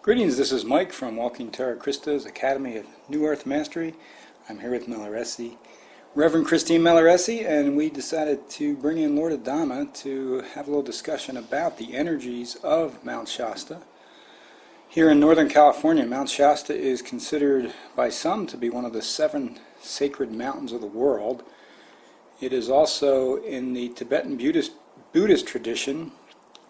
Greetings, this is Mike from Walking Terra Christa's Academy of New Earth Mastery. I'm here with Meleriessee, Reverend Christine Meleriessee, and we decided to bring in Lord Adama to have a little discussion about the energies of Mount Shasta. Here in Northern California, Mount Shasta is considered by some to be one of the 7 sacred mountains of the world. It is also in the Tibetan Buddhist tradition,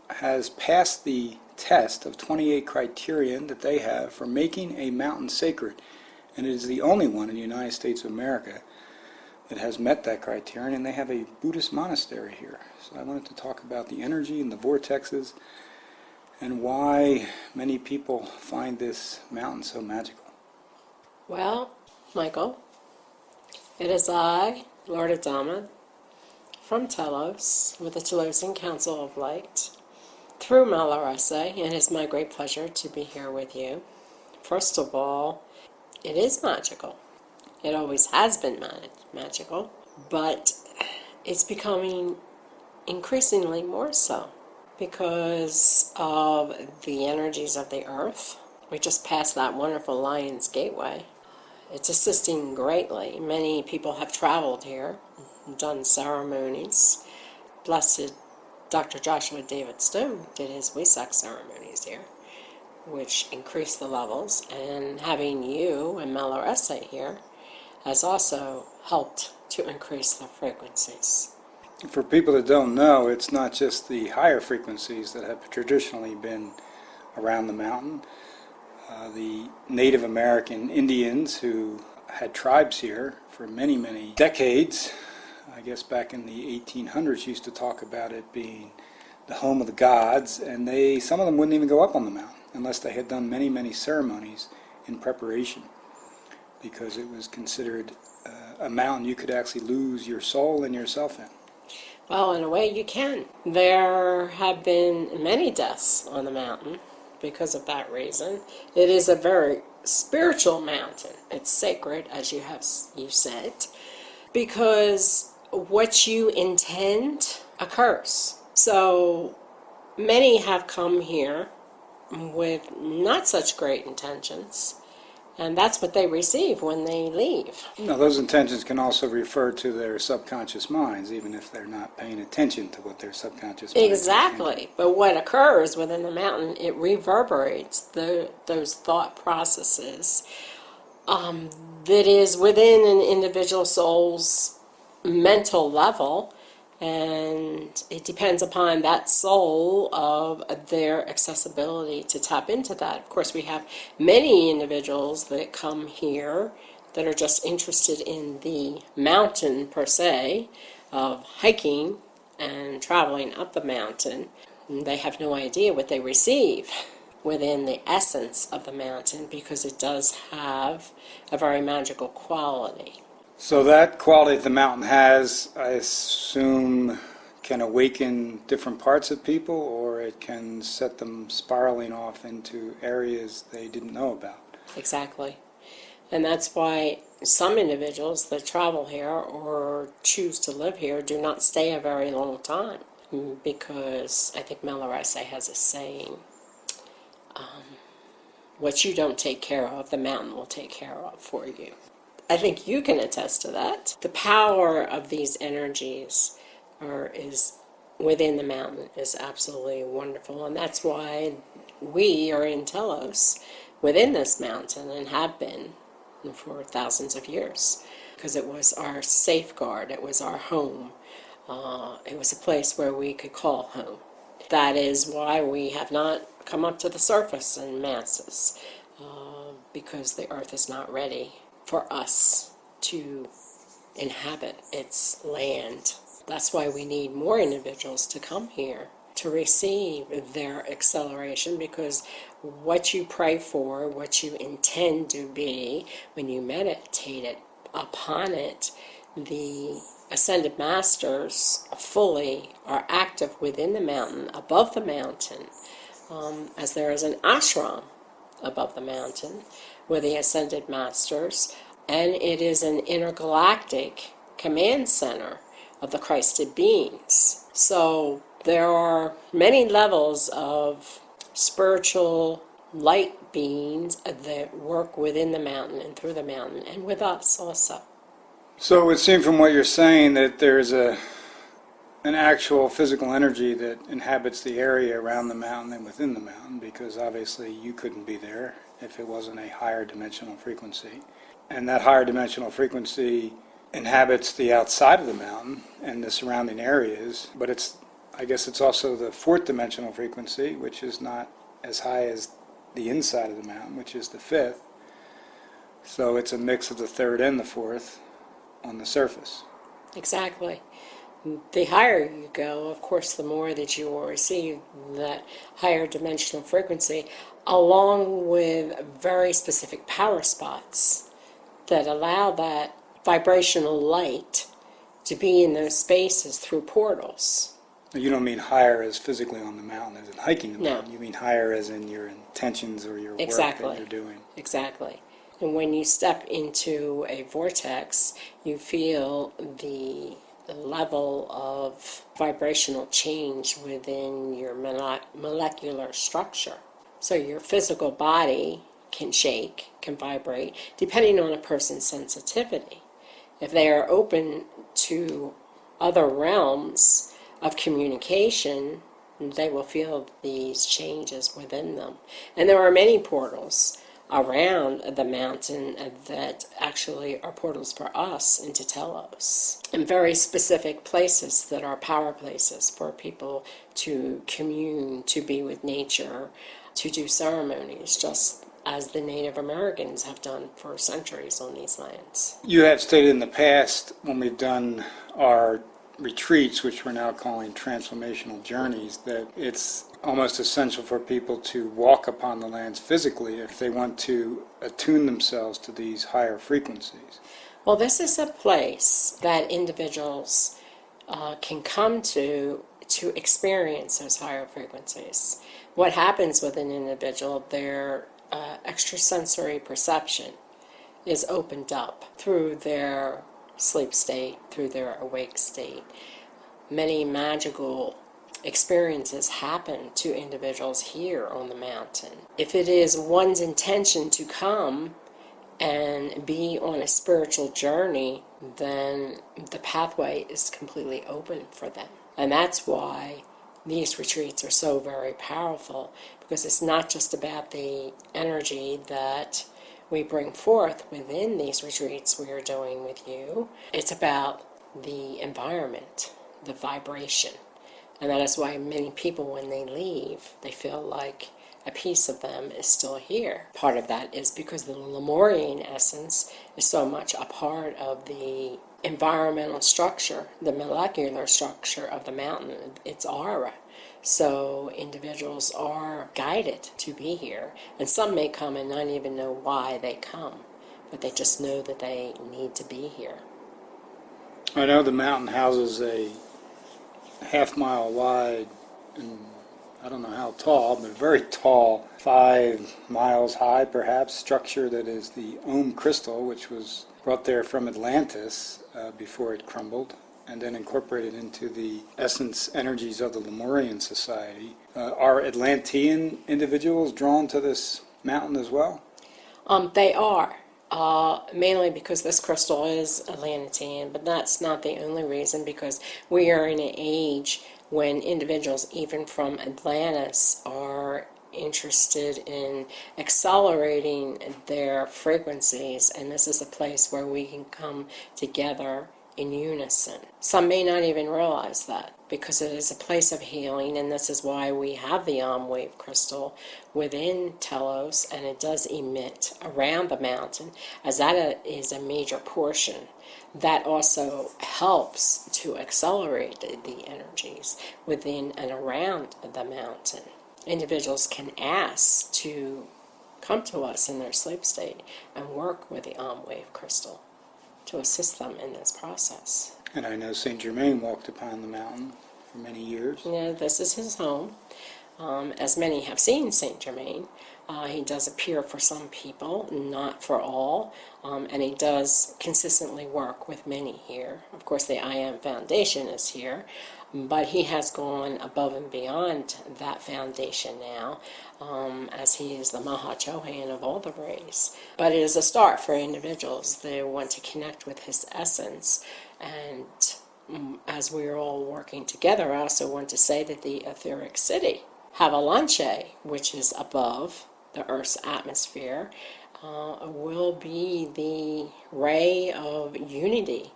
has passed the test of 28 criterion that they have for making a mountain sacred, and it is the only one in the United States of America that has met that criterion, and they have a Buddhist monastery here. So I wanted to talk about the energy and the vortexes and why many people find this mountain so magical. Well, Michael, it is I, Lord Adama, from Telos, with the Telosian Council of Light, through Mahlariesee, and it is my great pleasure to be here with you. First of all, it is magical. It always has been magical, but it's becoming increasingly more so because of the energies of the earth. We just passed that wonderful Lion's Gateway. It's assisting greatly. Many people have traveled here, done ceremonies. Blessed Dr. Joshua David Stone did his Wesak ceremonies here, which increased the levels, and having you and Meleriessee here has also helped to increase the frequencies. For people that don't know, it's not just the higher frequencies that have traditionally been around the mountain. The Native American Indians who had tribes here for many, many decades, I guess back in the 1800s, used to talk about it being the home of the gods, and some of them wouldn't even go up on the mountain unless they had done many, many ceremonies in preparation, because it was considered a mountain you could actually lose your soul and yourself in. Well, in a way you can. There have been many deaths on the mountain because of that reason. It is a very spiritual mountain. It's sacred, as you said, because what you intend occurs. So many have come here with not such great intentions, and that's what they receive when they leave. Now, those intentions can also refer to their subconscious minds, even if they're not paying attention to what their subconscious minds Exactly. But what occurs within the mountain, it reverberates those thought processes that is within an individual soul's mental level, and it depends upon that soul of their accessibility to tap into that. Of course, we have many individuals that come here that are just interested in the mountain per se, of hiking and traveling up the mountain. They have no idea what they receive within the essence of the mountain, because it does have a very magical quality. So that quality that the mountain has, I assume, can awaken different parts of people, or it can set them spiraling off into areas they didn't know about. Exactly. And that's why some individuals that travel here or choose to live here do not stay a very long time, because I think Meleriessee has a saying, what you don't take care of, the mountain will take care of for you. I think you can attest to that. The power of these energies is within the mountain is absolutely wonderful, and that's why we are in Telos within this mountain and have been for thousands of years, because it was our safeguard, it was our home, it was a place where we could call home. That is why we have not come up to the surface in masses, because the earth is not ready for us to inhabit its land. That's why we need more individuals to come here to receive their acceleration, because what you pray for, what you intend to be, when you meditate upon it, the Ascended Masters fully are active within the mountain, above the mountain, as there is an ashram above the mountain with the Ascended Masters, and it is an intergalactic command center of the Christed beings. So there are many levels of spiritual light beings that work within the mountain and through the mountain and with us also. So it would seem from what you're saying that there's an actual physical energy that inhabits the area around the mountain and within the mountain, because obviously you couldn't be there if it wasn't a higher dimensional frequency. And that higher dimensional frequency inhabits the outside of the mountain and the surrounding areas, but I guess it's also the fourth dimensional frequency, which is not as high as the inside of the mountain, which is the fifth. So it's a mix of the third and the fourth on the surface. Exactly. The higher you go, of course, the more that you will receive that higher dimensional frequency, along with very specific power spots that allow that vibrational light to be in those spaces through portals. You don't mean higher as physically on the mountain, as in hiking the No. mountain. You mean higher as in your intentions or your work that you're doing. Exactly. And when you step into a vortex, you feel the level of vibrational change within your molecular structure. So your physical body can shake, can vibrate, depending on a person's sensitivity. If they are open to other realms of communication, they will feel these changes within them. And there are many portals around the mountain that actually are portals for us into Telos, and very specific places that are power places for people to commune, to be with nature, to do ceremonies, just as the Native Americans have done for centuries on these lands. You have stated in the past, when we've done our retreats, which we're now calling transformational journeys, that it's almost essential for people to walk upon the lands physically if they want to attune themselves to these higher frequencies. Well, this is a place that individuals can come to experience those higher frequencies. What happens with an individual, their extrasensory perception is opened up through their sleep state, through their awake state. Many magical experiences happen to individuals here on the mountain. If it is one's intention to come and be on a spiritual journey, then the pathway is completely open for them. And that's why these retreats are so very powerful, because it's not just about the energy that we bring forth within these retreats we are doing with you. It's about the environment, the vibration. And that is why many people, when they leave, they feel like a piece of them is still here. Part of that is because the Lemurian essence is so much a part of the environmental structure, the molecular structure of the mountain, its aura. So individuals are guided to be here, and some may come and not even know why they come, but they just know that they need to be here. I know the mountain houses a half-mile wide, and I don't know how tall, but a very tall, 5 miles high perhaps, structure that is the Om crystal, which was brought there from Atlantis before it crumbled, and then incorporated into the essence energies of the Lemurian society. Are Atlantean individuals drawn to this mountain as well? They are, mainly because this crystal is Atlantean, but that's not the only reason, because we are in an age when individuals, even from Atlantis, are interested in accelerating their frequencies, and this is a place where we can come together in unison. Some may not even realize that, because it is a place of healing, and this is why we have the wave crystal within Telos, and it does emit around the mountain, as that is a major portion. That also helps to accelerate the energies within and around the mountain. Individuals can ask to come to us in their sleep state and work with the wave crystal to assist them in this process. And I know Saint Germain walked upon the mountain for many years. Yeah, this is his home. As many have seen Saint Germain, he does appear for some people, not for all, and he does consistently work with many here. Of course, the I Am Foundation is here, But he has gone above and beyond that foundation now, as he is the Mahachohan of all the rays. But it is a start for individuals. They want to connect with his essence. And as we are all working together, I also want to say that the etheric city, Havilanche, which is above the Earth's atmosphere, will be the ray of unity,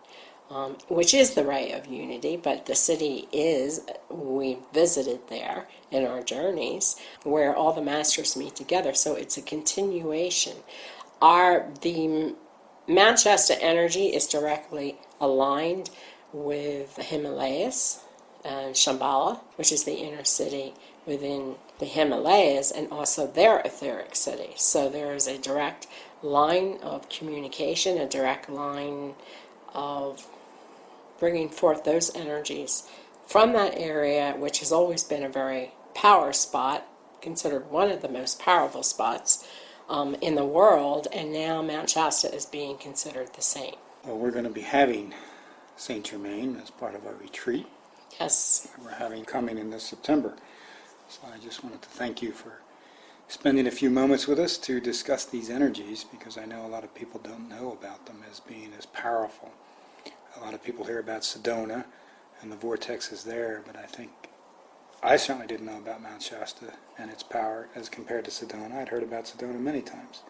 which is the ray of unity, but the city is, we visited there in our journeys, where all the masters meet together, so it's a continuation. The Mount Shasta energy is directly aligned with the Himalayas and Shambhala, which is the inner city within the Himalayas, and also their etheric city. So there is a direct line of communication, a direct line of bringing forth those energies from that area, which has always been a very power spot, considered one of the most powerful spots in the world, and now Mount Shasta is being considered the same. Well, we're going to be having Saint Germain as part of our retreat. Yes. We're having coming in this September. So I just wanted to thank you for spending a few moments with us to discuss these energies, because I know a lot of people don't know about them as being as powerful. A lot of people hear about Sedona and the vortexes there, but I certainly didn't know about Mount Shasta and its power as compared to Sedona. I'd heard about Sedona many times.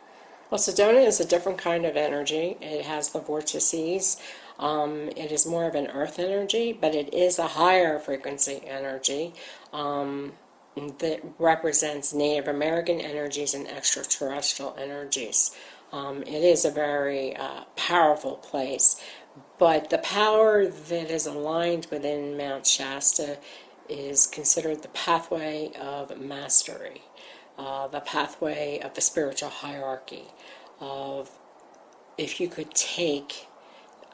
Well, Sedona is a different kind of energy. It has the vortices. It is more of an earth energy, but it is a higher frequency energy that represents Native American energies and extraterrestrial energies. It is a very powerful place, but the power that is aligned within Mount Shasta is considered the pathway of mastery, the pathway of the spiritual hierarchy, of if you could take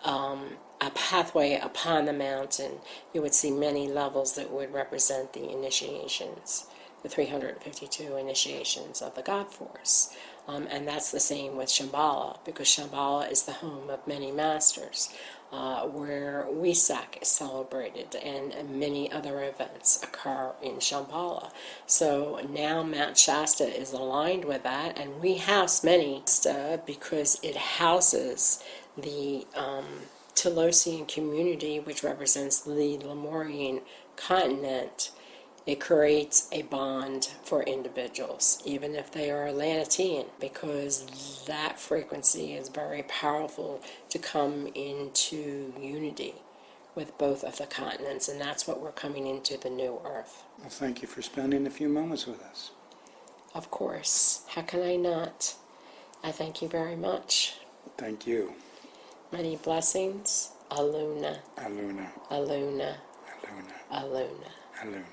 a pathway upon the mountain, you would see many levels that would represent the initiations, the 352 initiations of the God Force. And that's the same with Shambhala, because Shambhala is the home of many masters, where Wesak is celebrated, and many other events occur in Shambhala. So now Mount Shasta is aligned with that, and we house many because it houses the Tele-Seminars community, which represents the Lemurian continent. It creates a bond for individuals, even if they are Atlantean, because that frequency is very powerful to come into unity with both of the continents, and that's what we're coming into the new Earth. Well, thank you for spending a few moments with us. Of course. How can I not? I thank you very much. Thank you. Many blessings. Aluna. Aluna. Aluna. Aluna. Aluna. Aluna.